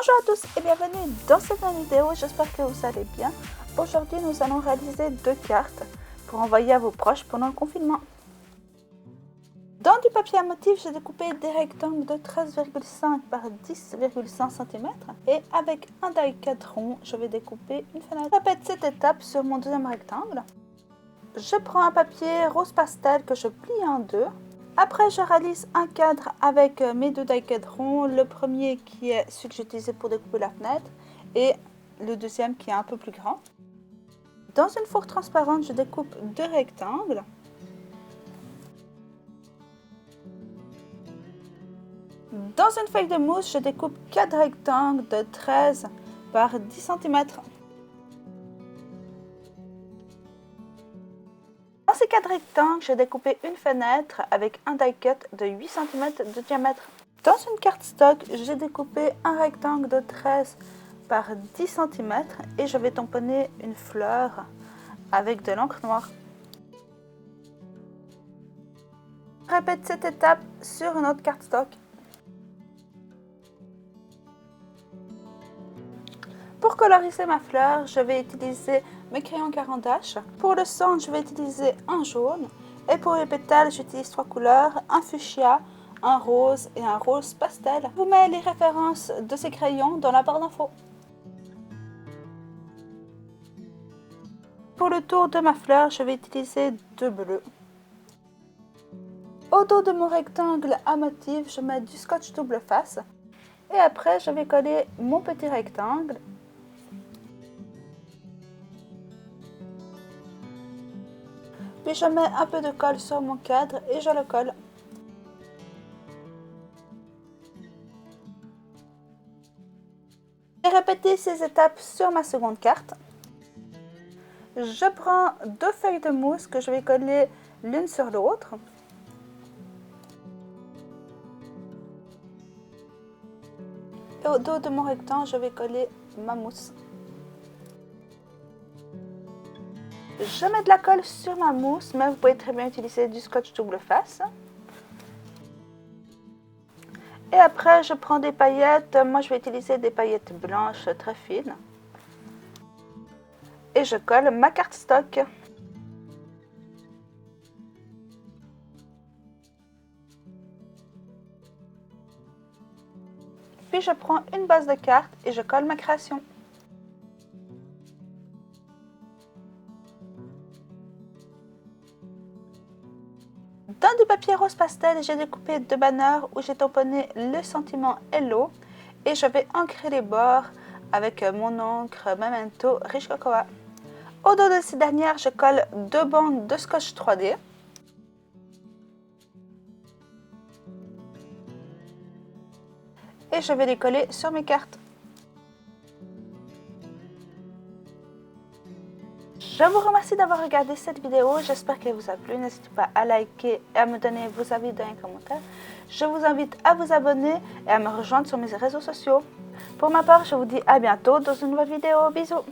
Bonjour à tous et bienvenue dans cette nouvelle vidéo, j'espère que vous allez bien. Aujourd'hui nous allons réaliser deux cartes pour envoyer à vos proches pendant le confinement. Dans du papier à motif, j'ai découpé des rectangles de 13,5 par 10,5 cm et avec un die-cut rond, je vais découper une fenêtre. Je répète cette étape sur mon deuxième rectangle. Je prends un papier rose pastel que je plie en deux. Après, je réalise un cadre avec mes deux die-cut ronds, le premier qui est celui que j'ai utilisé pour découper la fenêtre et le deuxième qui est un peu plus grand. Dans une fourche transparente, je découpe deux rectangles. Dans une feuille de mousse, je découpe 4 rectangles de 13 par 10 cm. Dans ces 4 rectangles, j'ai découpé une fenêtre avec un die-cut de 8 cm de diamètre. Dans une carte stock, j'ai découpé un rectangle de 13 par 10 cm et je vais tamponner une fleur avec de l'encre noire. Je répète cette étape sur une autre carte stock. Pour coloriser ma fleur, je vais utiliser mes crayons Caran d'Ache. Pour le centre, je vais utiliser un jaune. Et pour les pétales, j'utilise 3 couleurs, un fuchsia, un rose et un rose pastel. Je vous mets les références de ces crayons dans la barre d'infos. Pour le tour de ma fleur, je vais utiliser 2 bleus. Au dos de mon rectangle à motif, je mets du scotch double face. Et après, je vais coller mon petit rectangle. Puis je mets un peu de colle sur mon cadre et je le colle. Et répéter ces étapes sur ma seconde carte. Je prends 2 feuilles de mousse que je vais coller l'une sur l'autre. Et au dos de mon rectangle, je vais coller ma mousse. Je mets de la colle sur ma mousse, mais vous pouvez très bien utiliser du scotch double face. Et après, je prends des paillettes. Moi, je vais utiliser des paillettes blanches très fines. Et je colle ma carte stock. Puis je prends une base de carte et je colle ma création. Dans du papier rose pastel, j'ai découpé 2 banners où j'ai tamponné le sentiment Hello et je vais ancrer les bords avec mon encre Memento Riche Cocoa. Au dos de ces dernières, je colle 2 bandes de scotch 3D. Et je vais les coller sur mes cartes. Je vous remercie d'avoir regardé cette vidéo, j'espère qu'elle vous a plu. N'hésitez pas à liker et à me donner vos avis dans les commentaires. Je vous invite à vous abonner et à me rejoindre sur mes réseaux sociaux. Pour ma part, je vous dis à bientôt dans une nouvelle vidéo. Bisous!